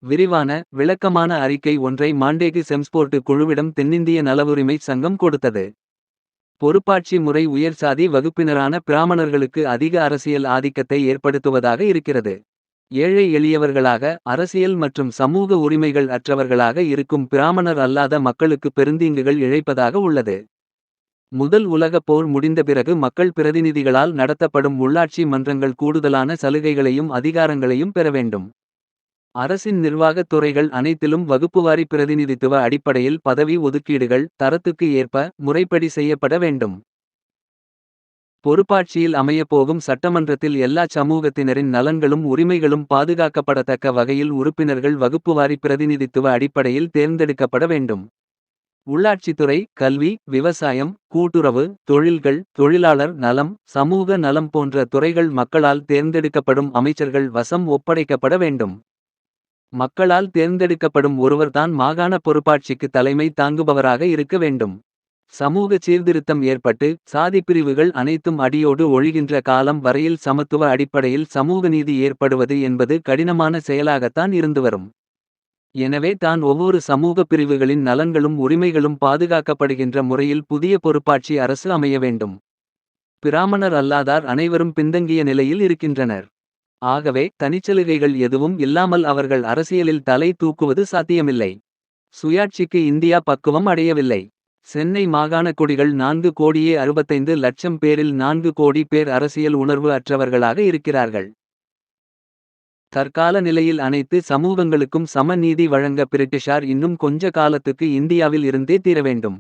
விரிவான, விளக்கமான அறிக்கை ஒன்றை மாண்டேகு செம்ஸ்போர்ட் குழுவிடம் தென்னிந்திய நலவுரிமை சங்கம் கொடுத்தது. பொறுப்பாட்சி முறை உயர்சாதி வகுப்பினரான பிராமணர்களுக்கு அதிக அரசியல் ஆதிக்கத்தை ஏற்படுத்துவதாக இருக்கிறது. ஏழை எளியவர்களாக, அரசியல் மற்றும் சமூக உரிமைகள் அற்றவர்களாக இருக்கும் பிராமணர் அல்லாத மக்களுக்கு பெருந்தீங்குகள் இழைப்பதாக உள்ளது. முதல் உலகப் போர் முடிந்த பிறகு மக்கள் பிரதிநிதிகளால் நடத்தப்படும் உள்ளாட்சி மன்றங்கள் கூடுதலான சலுகைகளையும் அதிகாரங்களையும் பெற வேண்டும். அரசின் நிர்வாகத் துறைகள் அனைத்திலும் வகுப்புவாரி பிரதிநிதித்துவ அடிப்படையில் பதவி ஒதுக்கீடுகள் தரத்துக்கு ஏற்ப முறைப்படி செய்யப்பட வேண்டும். பொறுப்பாட்சியில் அமையப்போகும் சட்டமன்றத்தில் எல்லா சமூகத்தினரின் நலன்களும் உரிமைகளும் பாதுகாக்கப்படத்தக்க வகையில் உறுப்பினர்கள் வகுப்புவாரி பிரதிநிதித்துவ அடிப்படையில் தேர்ந்தெடுக்கப்பட வேண்டும். உள்ளாட்சித்துறை, கல்வி, விவசாயம், கூட்டுறவு, தொழில்கள், தொழிலாளர் நலம், சமூக நலம் போன்ற துறைகள் மக்களால் தேர்ந்தெடுக்கப்படும் அமைச்சர்கள் வசம் ஒப்படைக்கப்பட வேண்டும். மக்களால் தேர்ந்தெடுக்கப்படும் ஒருவர்தான் மாகாண பொறுப்பாட்சிக்கு தலைமை தாங்குபவராக இருக்க வேண்டும். சமூக சீர்திருத்தம் ஏற்பட்டு சாதி பிரிவுகள் அனைத்தும் அடியோடு ஒழிகின்ற காலம் வரையில் சமத்துவ அடிப்படையில் சமூக நீதி ஏற்படுவது என்பது கடினமான செயலாகத்தான் இருந்துவரும். எனவே தான் ஒவ்வொரு சமூக பிரிவுகளின் நலன்களும் உரிமைகளும் பாதுகாக்கப்படுகின்ற முறையில் புதிய பொறுப்பாட்சி அரசு அமைய வேண்டும். பிராமணர் அல்லாதார் அனைவரும் பின்தங்கிய நிலையில் இருக்கின்றனர். ஆகவே தனிச்சலுகைகள் எதுவும் இல்லாமல் அவர்கள் அரசியலில் தலை தூக்குவது சாத்தியமில்லை. சுயாட்சிக்கு இந்தியா பக்குவம் அடையவில்லை. சென்னை மாகாண குடிகள் 4,65,00,000 பேரில் 4 கோடி பேர் அரசியல் உணர்வு அற்றவர்களாக இருக்கிறார்கள். தற்கால நிலையில் அனைத்து சமூகங்களுக்கும் சம நீதி வழங்க பிரிட்டிஷார் இன்னும் கொஞ்ச காலத்துக்கு இந்தியாவில் இருந்தே தீர வேண்டும்.